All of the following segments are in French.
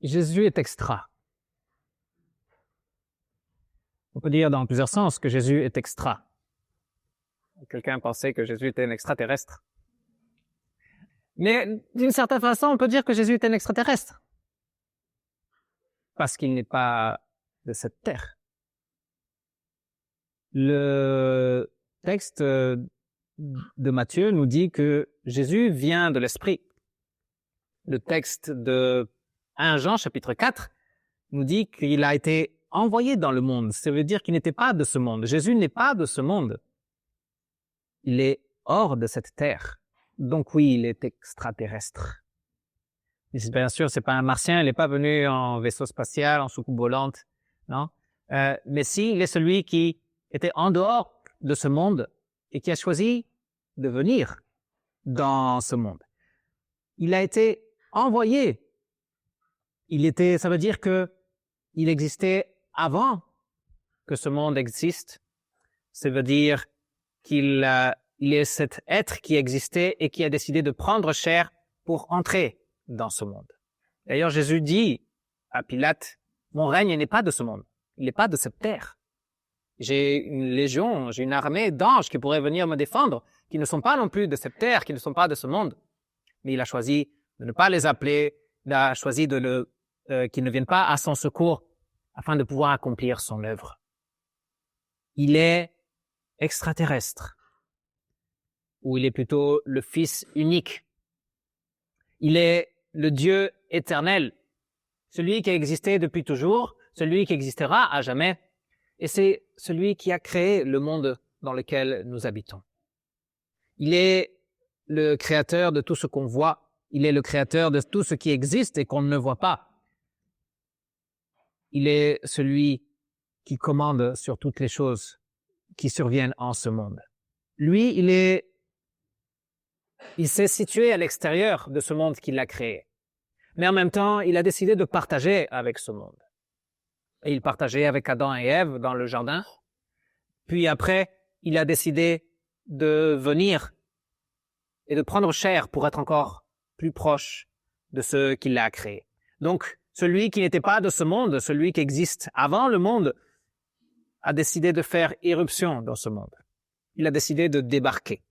Jésus est extra. On peut dire dans plusieurs sens que Jésus est extra. Quelqu'un pensait que Jésus était un extraterrestre. Mais d'une certaine façon, on peut dire que Jésus est un extraterrestre. Parce qu'il n'est pas de cette terre. Le texte de Matthieu nous dit que Jésus vient de l'Esprit. Le texte de 1 Jean, chapitre 4, nous dit qu'il a été envoyé dans le monde. Ça veut dire qu'il n'était pas de ce monde. Jésus n'est pas de ce monde. Il est hors de cette terre. Donc oui, il est extraterrestre. Et bien sûr, c'est pas un martien, il n'est pas venu en vaisseau spatial, en soucoupe volante, non. Mais si, il est celui qui était en dehors de ce monde et qui a choisi de venir dans ce monde. Il a été envoyé. Ça veut dire que il existait avant que ce monde existe. Ça veut dire qu'il est cet être qui existait et qui a décidé de prendre chair pour entrer dans ce monde. D'ailleurs, Jésus dit à Pilate, « Mon règne n'est pas de ce monde. Il n'est pas de cette terre. J'ai une légion, j'ai une armée d'anges qui pourraient venir me défendre, qui ne sont pas non plus de cette terre, qui ne sont pas de ce monde. » Mais il a choisi de ne pas les appeler, il a choisi qu'ils ne viennent pas à son secours afin de pouvoir accomplir son œuvre. Il est extraterrestre, ou il est plutôt le Fils unique. Il est le Dieu éternel, celui qui a existé depuis toujours, celui qui existera à jamais, et c'est celui qui a créé le monde dans lequel nous habitons. Il est le créateur de tout ce qu'on voit, il est le créateur de tout ce qui existe et qu'on ne voit pas. Il est celui qui commande sur toutes les choses qui surviennent en ce monde. Lui, il s'est situé à l'extérieur de ce monde qu'il a créé. Mais en même temps, il a décidé de partager avec ce monde. Et il partageait avec Adam et Ève dans le jardin. Puis après, il a décidé de venir et de prendre chair pour être encore plus proche de ce qu'il a créé. Donc, celui qui n'était pas de ce monde, celui qui existe avant le monde, a décidé de faire irruption dans ce monde. Il a décidé de débarquer.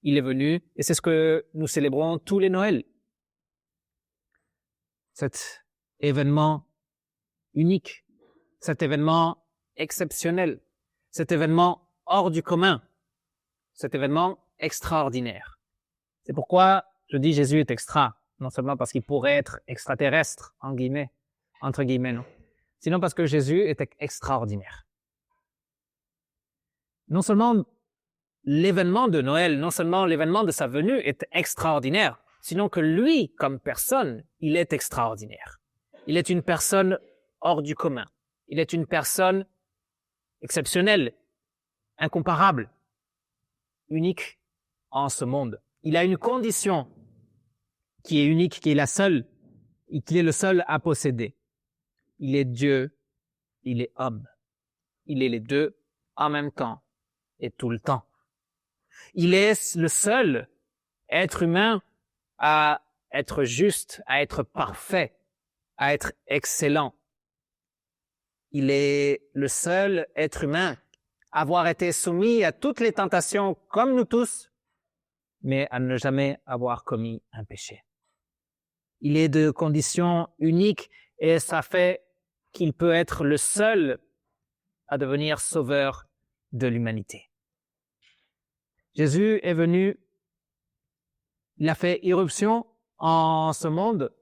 Il est venu, et c'est ce que nous célébrons tous les Noëls. Cet événement unique, cet événement exceptionnel, cet événement hors du commun, cet événement extraordinaire. C'est pourquoi je dis Jésus est extra, non seulement parce qu'il pourrait être extraterrestre, entre guillemets, non, sinon parce que Jésus est extraordinaire. Non seulement l'événement de Noël, non seulement l'événement de sa venue est extraordinaire, sinon que lui, comme personne, il est extraordinaire. Il est une personne hors du commun. Il est une personne exceptionnelle, incomparable, unique en ce monde. Il a une condition qui est unique, qui est la seule, et qu'il est le seul à posséder. Il est Dieu, il est homme. Il est les deux en même temps et tout le temps. Il est le seul être humain à être juste, à être parfait, à être excellent. Il est le seul être humain à avoir été soumis à toutes les tentations comme nous tous, mais à ne jamais avoir commis un péché. Il est de condition unique et ça fait qu'il peut être le seul à devenir sauveur de l'humanité. Jésus est venu, il a fait irruption en ce monde,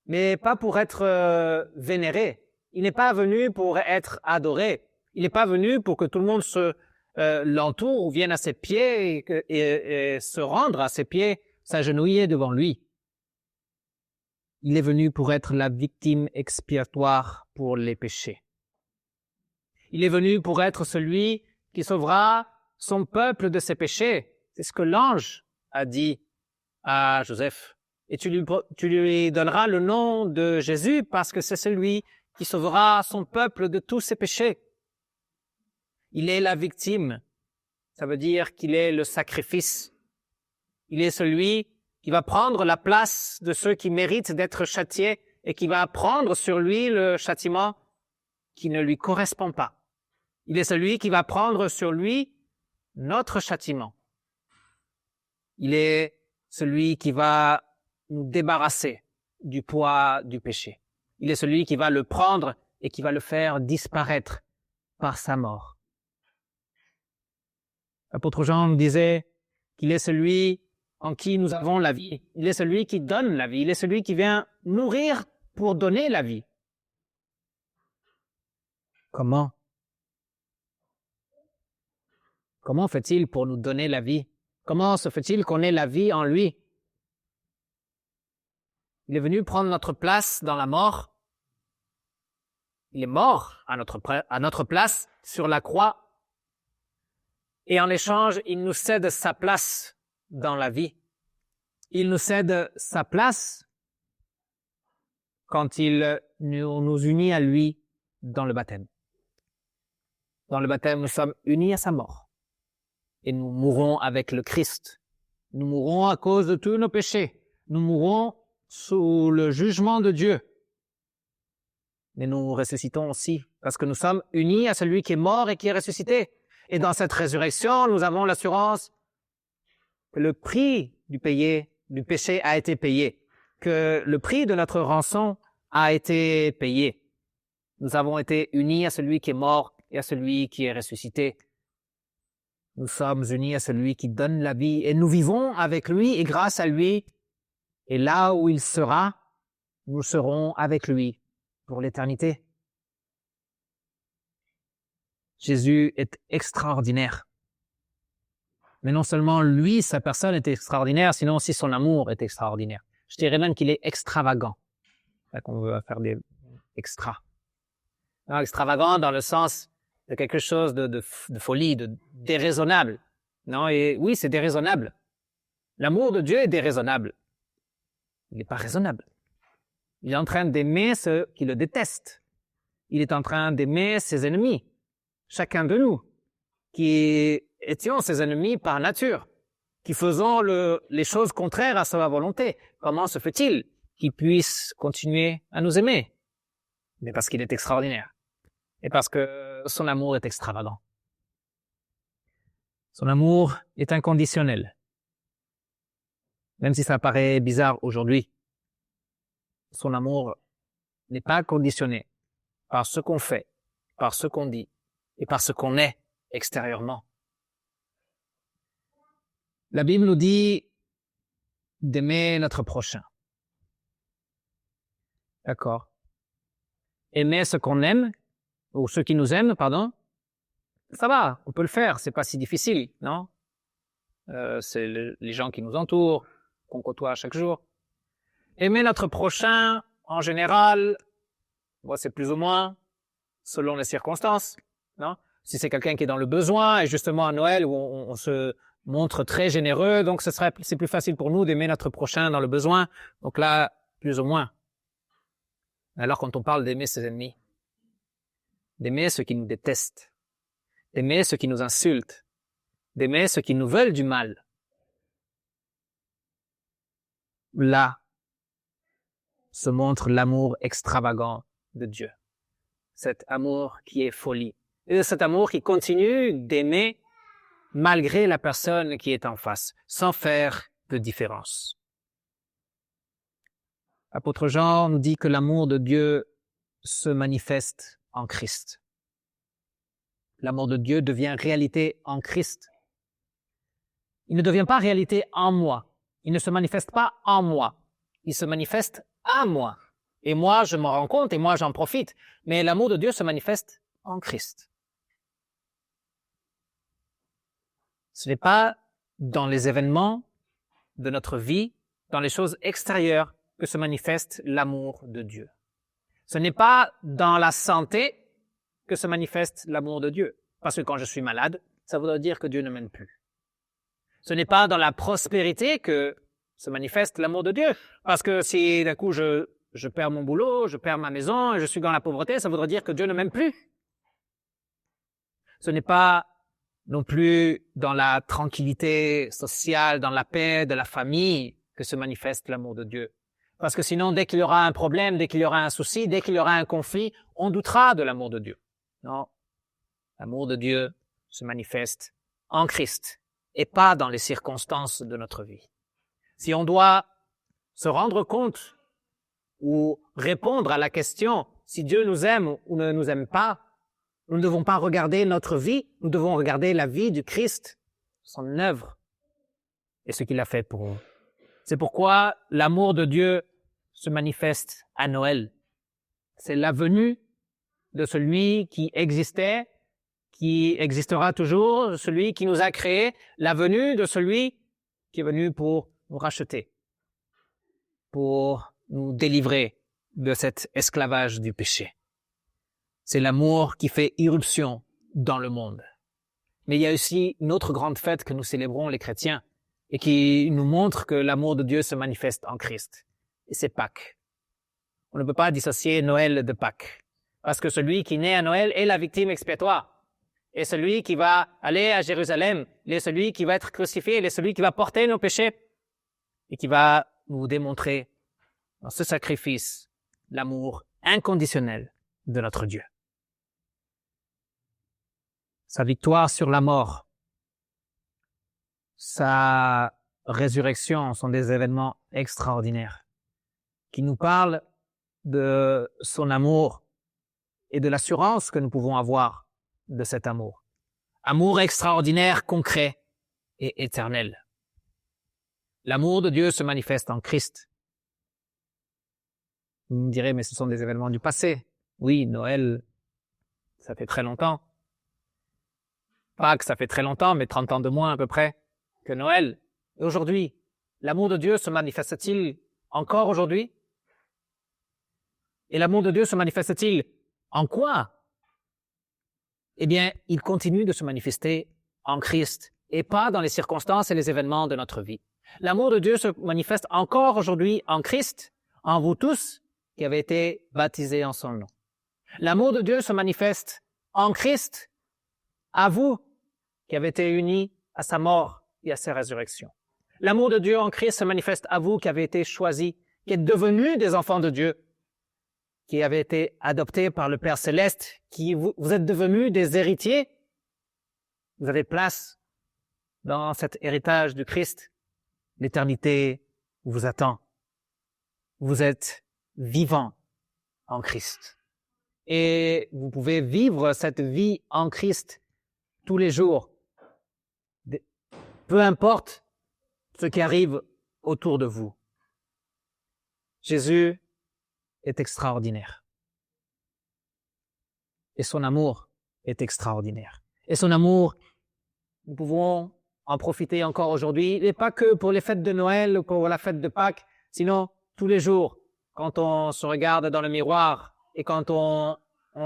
mais pas pour être vénéré. Il n'est pas venu pour être adoré. Il n'est pas venu pour que tout le monde l'entoure ou vienne à ses pieds et se rendre à ses pieds, s'agenouiller devant lui. Il est venu pour être la victime expiatoire pour les péchés. Il est venu pour être celui qui sauvera son peuple de ses péchés. C'est ce que l'ange a dit à Joseph. Et tu lui donneras le nom de Jésus parce que c'est celui qui sauvera son peuple de tous ses péchés. Il est la victime. Ça veut dire qu'il est le sacrifice. Il est celui qui va prendre la place de ceux qui méritent d'être châtiés et qui va prendre sur lui le châtiment qui ne lui correspond pas. Il est celui qui va prendre sur lui notre châtiment. Il est celui qui va nous débarrasser du poids du péché. Il est celui qui va le prendre et qui va le faire disparaître par sa mort. L'apôtre Jean nous disait qu'il est celui en qui nous avons la vie. Il est celui qui donne la vie. Il est celui qui vient nourrir pour donner la vie. Comment? Comment fait-il pour nous donner la vie? Comment se fait-il qu'on ait la vie en lui? Il est venu prendre notre place dans la mort. Il est mort à notre place sur la croix. Et en échange, il nous cède sa place dans la vie. Il nous cède sa place quand il nous unit à lui dans le baptême. Dans le baptême, nous sommes unis à sa mort. Et nous mourrons avec le Christ. Nous mourrons à cause de tous nos péchés. Nous mourrons sous le jugement de Dieu. Mais nous ressuscitons aussi parce que nous sommes unis à celui qui est mort et qui est ressuscité. Et dans cette résurrection, nous avons l'assurance que le prix du péché a été payé, que le prix de notre rançon a été payé. Nous avons été unis à celui qui est mort et à celui qui est ressuscité. Nous sommes unis à celui qui donne la vie et nous vivons avec lui et grâce à lui. Et là où il sera, nous serons avec lui pour l'éternité. Jésus est extraordinaire. Mais non seulement lui, sa personne est extraordinaire, sinon aussi son amour est extraordinaire. Je dirais même qu'il est extravagant. C'est là qu'on veut faire des extras. Non, extravagant dans le sens de quelque chose de folie, de déraisonnable. Non, et oui, c'est déraisonnable. L'amour de Dieu est déraisonnable. Il n'est pas raisonnable. Il est en train d'aimer ceux qui le détestent. Il est en train d'aimer ses ennemis. Chacun de nous, qui étions ses ennemis par nature, qui faisons les choses contraires à sa volonté. Comment se fait-il qu'il puisse continuer à nous aimer? Mais parce qu'il est extraordinaire. Et parce que son amour est extravagant. Son amour est inconditionnel. Même si ça paraît bizarre aujourd'hui, son amour n'est pas conditionné par ce qu'on fait, par ce qu'on dit et par ce qu'on est extérieurement. La Bible nous dit d'aimer notre prochain. D'accord. Aimer ce qu'on aime, ou ceux qui nous aiment, pardon, ça va, on peut le faire, c'est pas si difficile, non? C'est les gens qui nous entourent, qu'on côtoie chaque jour. Aimer notre prochain, en général, bon, c'est plus ou moins selon les circonstances, non? Si c'est quelqu'un qui est dans le besoin, et justement à Noël où on se montre très généreux, donc c'est plus facile pour nous d'aimer notre prochain dans le besoin. Donc là, plus ou moins. Alors quand on parle d'aimer ses ennemis, d'aimer ceux qui nous détestent, d'aimer ceux qui nous insultent, d'aimer ceux qui nous veulent du mal, là se montre l'amour extravagant de Dieu. Cet amour qui est folie. Et cet amour qui continue d'aimer malgré la personne qui est en face, sans faire de différence. L'apôtre Jean nous dit que l'amour de Dieu se manifeste en Christ. L'amour de Dieu devient réalité en Christ. Il ne devient pas réalité en moi. Il ne se manifeste pas en moi. Il se manifeste à moi. Et moi, je m'en rends compte et moi, j'en profite. Mais l'amour de Dieu se manifeste en Christ. Ce n'est pas dans les événements de notre vie, dans les choses extérieures, que se manifeste l'amour de Dieu. Ce n'est pas dans la santé que se manifeste l'amour de Dieu. Parce que quand je suis malade, ça voudrait dire que Dieu ne m'aime plus. Ce n'est pas dans la prospérité que se manifeste l'amour de Dieu. Parce que si d'un coup je perds mon boulot, je perds ma maison et je suis dans la pauvreté, ça voudrait dire que Dieu ne m'aime plus. Ce n'est pas non plus dans la tranquillité sociale, dans la paix de la famille, que se manifeste l'amour de Dieu. Parce que sinon, dès qu'il y aura un problème, dès qu'il y aura un souci, dès qu'il y aura un conflit, on doutera de l'amour de Dieu. Non, l'amour de Dieu se manifeste en Christ et pas dans les circonstances de notre vie. Si on doit se rendre compte ou répondre à la question si Dieu nous aime ou ne nous aime pas, nous ne devons pas regarder notre vie, nous devons regarder la vie du Christ, son œuvre et ce qu'il a fait pour nous. C'est pourquoi l'amour de Dieu se manifeste à Noël. C'est la venue de celui qui existait, qui existera toujours, celui qui nous a créés, la venue de celui qui est venu pour nous racheter, pour nous délivrer de cet esclavage du péché. C'est l'amour qui fait irruption dans le monde. Mais il y a aussi une autre grande fête que nous célébrons les chrétiens et qui nous montre que l'amour de Dieu se manifeste en Christ. Et c'est Pâques. On ne peut pas dissocier Noël de Pâques. Parce que celui qui naît à Noël est la victime expiatoire. Et celui qui va aller à Jérusalem, il est celui qui va être crucifié, il est celui qui va porter nos péchés et qui va nous démontrer dans ce sacrifice l'amour inconditionnel de notre Dieu. Sa victoire sur la mort, sa résurrection sont des événements extraordinaires qui nous parlent de son amour et de l'assurance que nous pouvons avoir de cet amour. Amour extraordinaire, concret et éternel. L'amour de Dieu se manifeste en Christ. Vous me direz, mais ce sont des événements du passé. Oui, Noël, ça fait très longtemps. Pâques, ça fait très longtemps, mais 30 ans de moins à peu près que Noël. Et aujourd'hui, l'amour de Dieu se manifeste-t-il encore aujourd'hui? Et l'amour de Dieu se manifeste-t-il en quoi? Eh bien, il continue de se manifester en Christ et pas dans les circonstances et les événements de notre vie. L'amour de Dieu se manifeste encore aujourd'hui en Christ, en vous tous qui avez été baptisés en son nom. L'amour de Dieu se manifeste en Christ, à vous qui avez été unis à sa mort et à sa résurrection. L'amour de Dieu en Christ se manifeste à vous qui avez été choisis, qui êtes devenus des enfants de Dieu, qui avez été adoptés par le Père Céleste, qui vous êtes devenus des héritiers. Vous avez place dans cet héritage du Christ. L'éternité vous attend. Vous êtes vivants en Christ. Et vous pouvez vivre cette vie en Christ tous les jours. Peu importe ce qui arrive autour de vous. Jésus est extraordinaire. Et son amour est extraordinaire. Et son amour, nous pouvons en profiter encore aujourd'hui, et pas que pour les fêtes de Noël ou pour la fête de Pâques, sinon tous les jours, quand on se regarde dans le miroir et quand on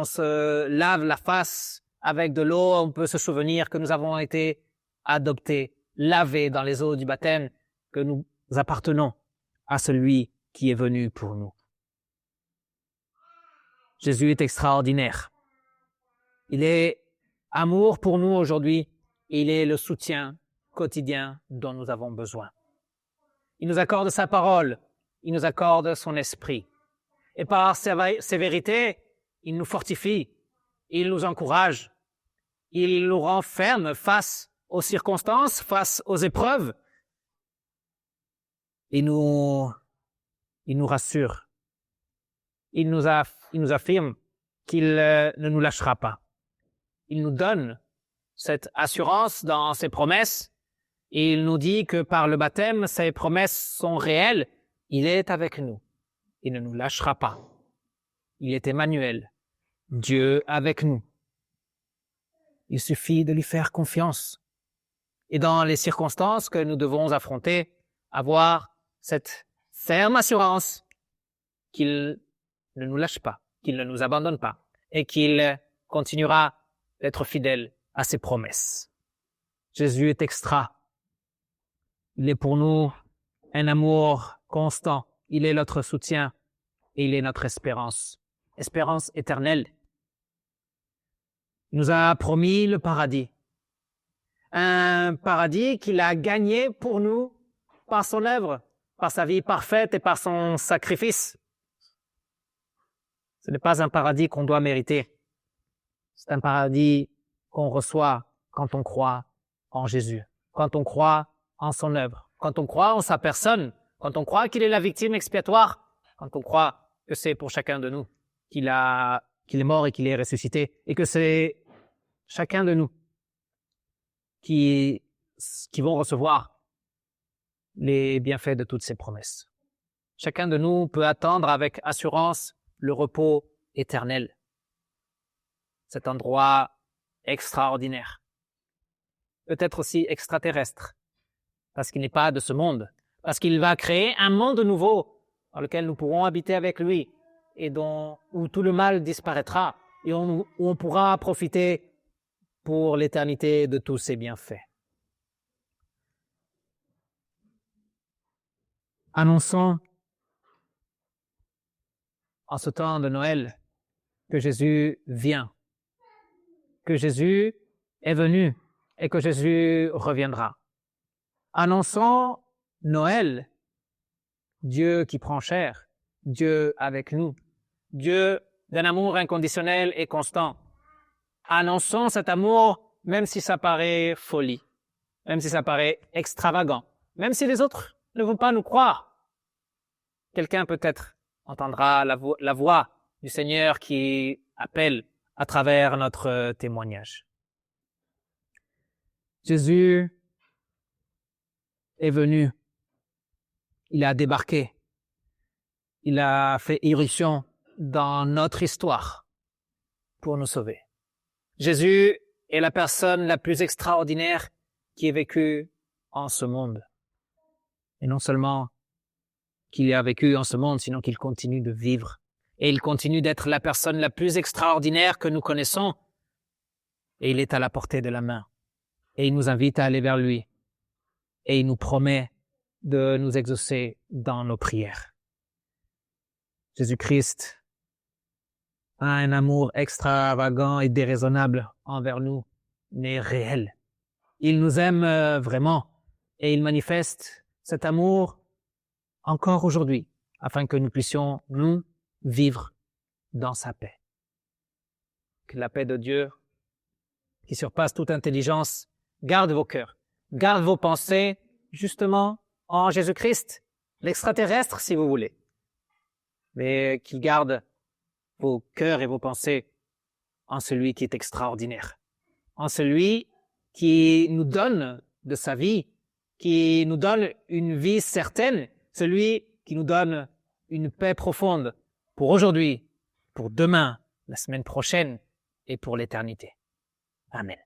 se lave la face avec de l'eau, on peut se souvenir que nous avons été adoptés, lavés dans les eaux du baptême, que nous appartenons à celui qui est venu pour nous. Jésus est extraordinaire. Il est amour pour nous aujourd'hui. Il est le soutien quotidien dont nous avons besoin. Il nous accorde sa parole. Il nous accorde son esprit. Et par ses vérités, il nous fortifie. Il nous encourage. Il nous rend fermes face aux circonstances, face aux épreuves. Il nous rassure. Il nous affirme qu'il ne nous lâchera pas. Il nous donne cette assurance dans ses promesses. Et il nous dit que par le baptême, ses promesses sont réelles. Il est avec nous. Il ne nous lâchera pas. Il est Emmanuel, Dieu avec nous. Il suffit de lui faire confiance. Et dans les circonstances que nous devons affronter, avoir cette ferme assurance qu'il ne nous lâche pas, qu'il ne nous abandonne pas et qu'il continuera d'être fidèle à ses promesses. Jésus est extra. Il est pour nous un amour constant. Il est notre soutien et il est notre espérance. Espérance éternelle. Il nous a promis le paradis. Un paradis qu'il a gagné pour nous par son œuvre, par sa vie parfaite et par son sacrifice. Ce n'est pas un paradis qu'on doit mériter. C'est un paradis qu'on reçoit quand on croit en Jésus, quand on croit en son œuvre, quand on croit en sa personne, quand on croit qu'il est la victime expiatoire, quand on croit que c'est pour chacun de nous qu'il est mort et qu'il est ressuscité, et que c'est chacun de nous qui vont recevoir les bienfaits de toutes ces promesses. Chacun de nous peut attendre avec assurance le repos éternel, cet endroit extraordinaire, peut-être aussi extraterrestre, parce qu'il n'est pas de ce monde, parce qu'il va créer un monde nouveau dans lequel nous pourrons habiter avec lui et où tout le mal disparaîtra et où on pourra profiter pour l'éternité de tous ses bienfaits. Annonçons en ce temps de Noël que Jésus vient, que Jésus est venu et que Jésus reviendra. Annonçons Noël, Dieu qui prend chair, Dieu avec nous, Dieu d'un amour inconditionnel et constant. Annonçons cet amour même si ça paraît folie, même si ça paraît extravagant, même si les autres ne vont pas nous croire. Quelqu'un peut-être entendra la voix du Seigneur qui appelle à travers notre témoignage. Jésus est venu, il a débarqué, il a fait irruption dans notre histoire pour nous sauver. Jésus est la personne la plus extraordinaire qui ait vécu en ce monde. Et non seulement qu'il a vécu en ce monde, sinon qu'il continue de vivre. Et il continue d'être la personne la plus extraordinaire que nous connaissons. Et il est à la portée de la main. Et il nous invite à aller vers lui. Et il nous promet de nous exaucer dans nos prières. Jésus-Christ a un amour extravagant et déraisonnable envers nous, mais réel. Il nous aime vraiment et il manifeste cet amour encore aujourd'hui, afin que nous puissions, nous, vivre dans sa paix. Que la paix de Dieu, qui surpasse toute intelligence, garde vos cœurs, garde vos pensées, justement, en Jésus-Christ, l'extraterrestre, si vous voulez, mais qu'il garde vos cœurs et vos pensées en celui qui est extraordinaire, en celui qui nous donne de sa vie, qui nous donne une vie certaine, celui qui nous donne une paix profonde pour aujourd'hui, pour demain, la semaine prochaine et pour l'éternité. Amen.